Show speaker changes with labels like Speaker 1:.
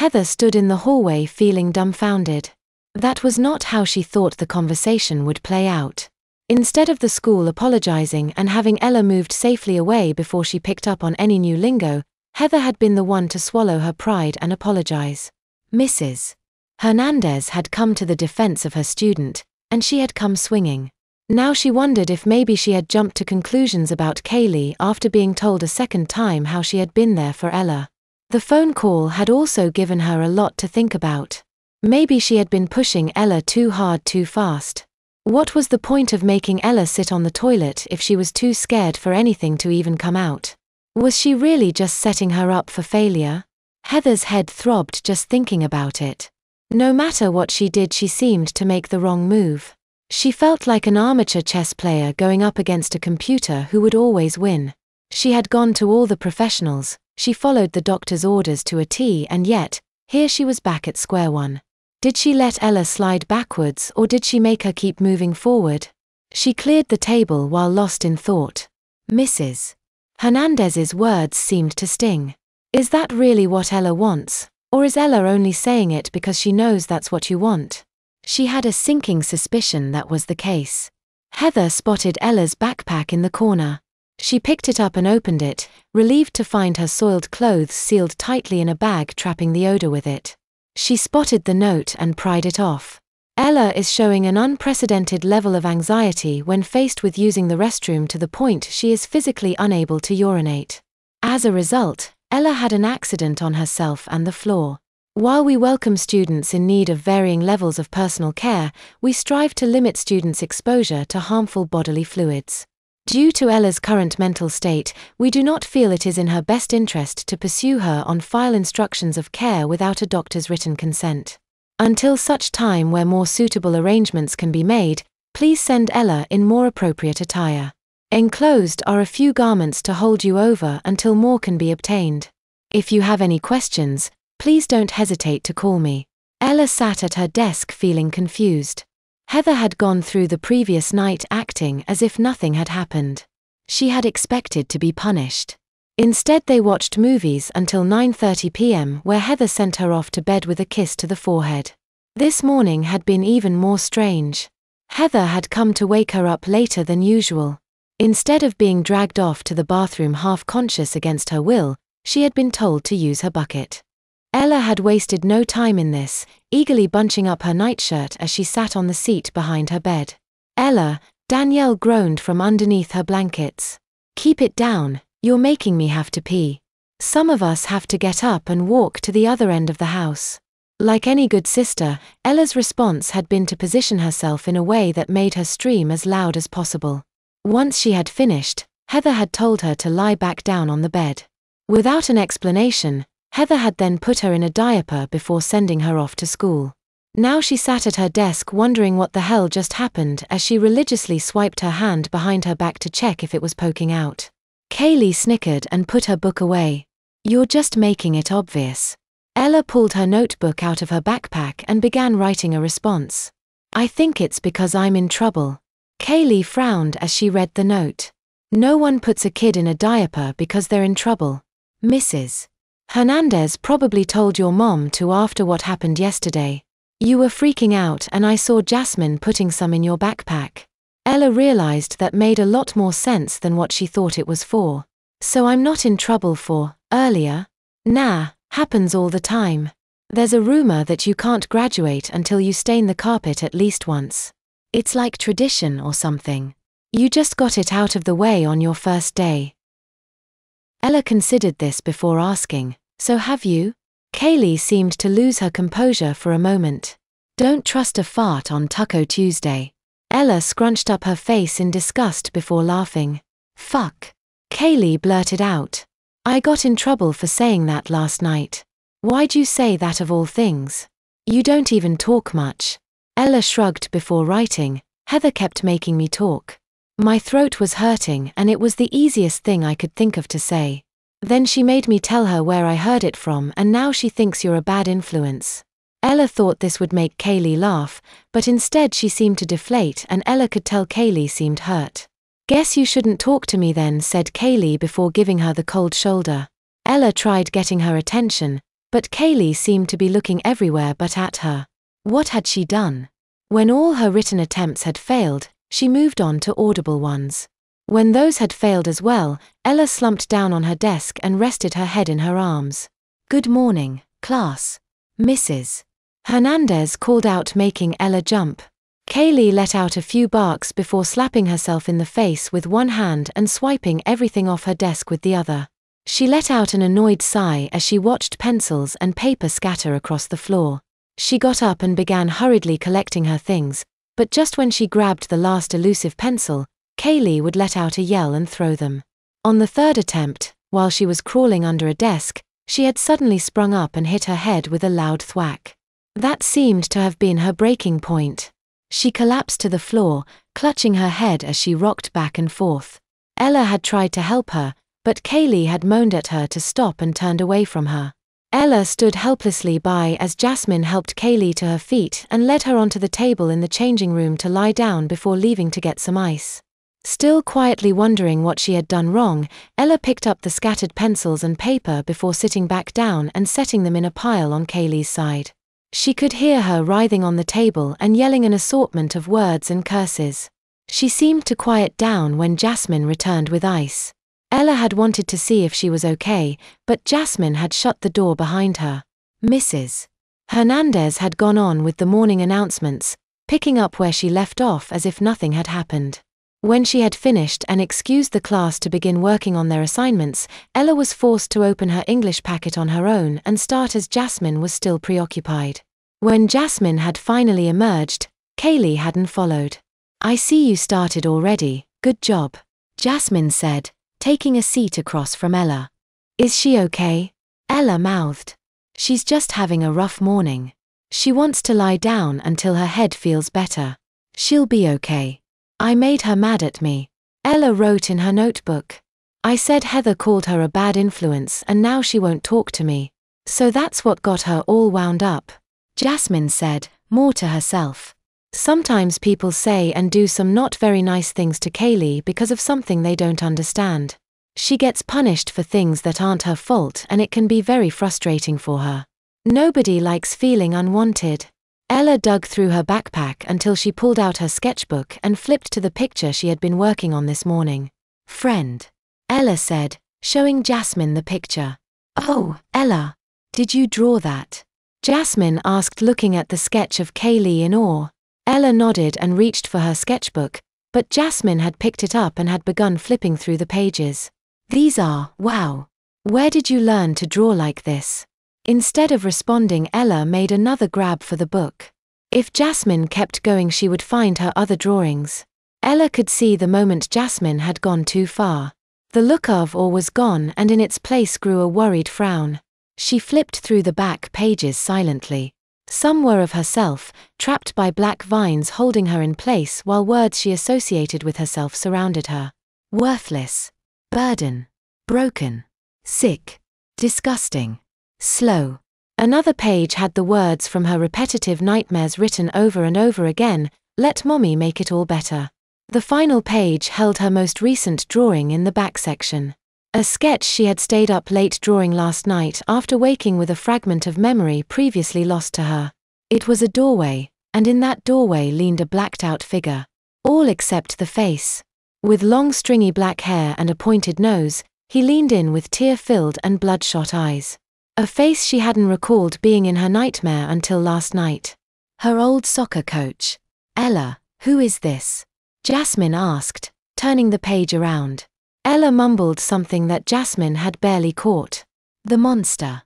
Speaker 1: Heather stood in the hallway feeling dumbfounded. That was not how she thought the conversation would play out. Instead of the school apologizing and having Ella moved safely away before she picked up on any new lingo, Heather had been the one to swallow her pride and apologize. Mrs. Hernandez had come to the defense of her student, and she had come swinging. Now she wondered if maybe she had jumped to conclusions about Kaylee after being told a second time how she had been there for Ella. The phone call had also given her a lot to think about. Maybe she had been pushing Ella too hard too fast. What was the point of making Ella sit on the toilet if she was too scared for anything to even come out? Was she really just setting her up for failure? Heather's head throbbed just thinking about it. No matter what she did, she seemed to make the wrong move. She felt like an amateur chess player going up against a computer who would always win. She had gone to all the professionals, she followed the doctor's orders to a T, and yet, here she was back at square one. Did she let Ella slide backwards, or did she make her keep moving forward? She cleared the table while lost in thought. Mrs. Hernandez's words seemed to sting. Is that really what Ella wants? Or is Ella only saying it because she knows that's what you want? She had a sinking suspicion that was the case. Heather spotted Ella's backpack in the corner. She picked it up and opened it, relieved to find her soiled clothes sealed tightly in a bag trapping the odor with it. She spotted the note and pried it off. Ella is showing an unprecedented level of anxiety when faced with using the restroom to the point she is physically unable to urinate. As a result, Ella had an accident on herself and the floor. While we welcome students in need of varying levels of personal care, we strive to limit students' exposure to harmful bodily fluids. Due to Ella's current mental state, we do not feel it is in her best interest to pursue her on file instructions of care without a doctor's written consent. Until such time where more suitable arrangements can be made, please send Ella in more appropriate attire. Enclosed are a few garments to hold you over until more can be obtained. If you have any questions, please don't hesitate to call me. Ella sat at her desk feeling confused. Heather had gone through the previous night acting as if nothing had happened. She had expected to be punished. Instead, they watched movies until 9:30 p.m., where Heather sent her off to bed with a kiss to the forehead. This morning had been even more strange. Heather had come to wake her up later than usual. Instead of being dragged off to the bathroom half-conscious against her will, she had been told to use her bucket. Ella had wasted no time in this, eagerly bunching up her nightshirt as she sat on the seat behind her bed. Ella, Danielle groaned from underneath her blankets. Keep it down, you're making me have to pee. Some of us have to get up and walk to the other end of the house. Like any good sister, Ella's response had been to position herself in a way that made her scream as loud as possible. Once she had finished, Heather had told her to lie back down on the bed. Without an explanation, Heather had then put her in a diaper before sending her off to school. Now she sat at her desk wondering what the hell just happened as she religiously swiped her hand behind her back to check if it was poking out. Kaylee snickered and put her book away. You're just making it obvious. Ella pulled her notebook out of her backpack and began writing a response. I think it's because I'm in trouble. Kaylee frowned as she read the note. No one puts a kid in a diaper because they're in trouble. Mrs. Hernandez probably told your mom to after what happened yesterday. You were freaking out and I saw Jasmine putting some in your backpack. Ella realized that made a lot more sense than what she thought it was for. So I'm not in trouble for, earlier? Nah, happens all the time. There's a rumor that you can't graduate until you stain the carpet at least once. It's like tradition or something. You just got it out of the way on your first day. Ella considered this before asking, so have you? Kaylee seemed to lose her composure for a moment. Don't trust a fart on Taco Tuesday. Ella scrunched up her face in disgust before laughing. Fuck. Kaylee blurted out. I got in trouble for saying that last night. Why'd you say that of all things? You don't even talk much. Ella shrugged before writing, Heather kept making me talk. My throat was hurting and it was the easiest thing I could think of to say. Then she made me tell her where I heard it from and now she thinks you're a bad influence. Ella thought this would make Kaylee laugh, but instead she seemed to deflate and Ella could tell Kaylee seemed hurt. Guess you shouldn't talk to me then, said Kaylee before giving her the cold shoulder. Ella tried getting her attention, But Kaylee seemed to be looking everywhere but at her. What had she done? When all her written attempts had failed, she moved on to audible ones. When those had failed as well, Ella slumped down on her desk and rested her head in her arms. "Good morning, class. Mrs. Hernandez called out, making Ella jump. Kaylee let out a few barks before slapping herself in the face with one hand and swiping everything off her desk with the other. She let out an annoyed sigh as she watched pencils and paper scatter across the floor. She got up and began hurriedly collecting her things, but just when she grabbed the last elusive pencil, Kaylee would let out a yell and throw them. On the third attempt, while she was crawling under a desk, she had suddenly sprung up and hit her head with a loud thwack. That seemed to have been her breaking point. She collapsed to the floor, clutching her head as she rocked back and forth. Ella had tried to help her, but Kaylee had moaned at her to stop and turned away from her. Ella stood helplessly by as Jasmine helped Kaylee to her feet and led her onto the table in the changing room to lie down before leaving to get some ice. Still quietly wondering what she had done wrong, Ella picked up the scattered pencils and paper before sitting back down and setting them in a pile on Kaylee's side. She could hear her writhing on the table and yelling an assortment of words and curses. She seemed to quiet down when Jasmine returned with ice. Ella had wanted to see if she was okay, but Jasmine had shut the door behind her. Mrs. Hernandez had gone on with the morning announcements, picking up where she left off as if nothing had happened. When she had finished and excused the class to begin working on their assignments, Ella was forced to open her English packet on her own and start as Jasmine was still preoccupied. When Jasmine had finally emerged, Kaylee hadn't followed. "I see you started already, good job," Jasmine said, taking a seat across from Ella. "Is she okay?" Ella mouthed. "She's just having a rough morning. She wants to lie down until her head feels better. She'll be okay. I made her mad at me," Ella wrote in her notebook. "I said Heather called her a bad influence and now she won't talk to me. So that's what got her all wound up," Jasmine said, more to herself. Sometimes people say and do some not very nice things to Kaylee because of something they don't understand. She gets punished for things that aren't her fault and it can be very frustrating for her. Nobody likes feeling unwanted. Ella dug through her backpack until she pulled out her sketchbook and flipped to the picture she had been working on this morning. "Friend," Ella said, showing Jasmine the picture. "Oh, Ella, did you draw that?" Jasmine asked, looking at the sketch of Kaylee in awe. Ella nodded and reached for her sketchbook, but Jasmine had picked it up and had begun flipping through the pages. "These are, wow. Where did you learn to draw like this?" Instead of responding, Ella made another grab for the book. If Jasmine kept going, she would find her other drawings. Ella could see the moment Jasmine had gone too far. The look of awe was gone and in its place grew a worried frown. She flipped through the back pages silently. Some were of herself, trapped by black vines holding her in place while words she associated with herself surrounded her. Worthless. Burden. Broken. Sick. Disgusting. Slow. Another page had the words from her repetitive nightmares written over and over again, "Let mommy make it all better." The final page held her most recent drawing in the back section. A sketch she had stayed up late drawing last night after waking with a fragment of memory previously lost to her. It was a doorway, and in that doorway leaned a blacked-out figure. All except the face. With long stringy black hair and a pointed nose, he leaned in with tear-filled and bloodshot eyes. A face she hadn't recalled being in her nightmare until last night. Her old soccer coach. "Ella, who is this?" Jasmine asked, turning the page around. Ella mumbled something that Jasmine had barely caught. "The monster."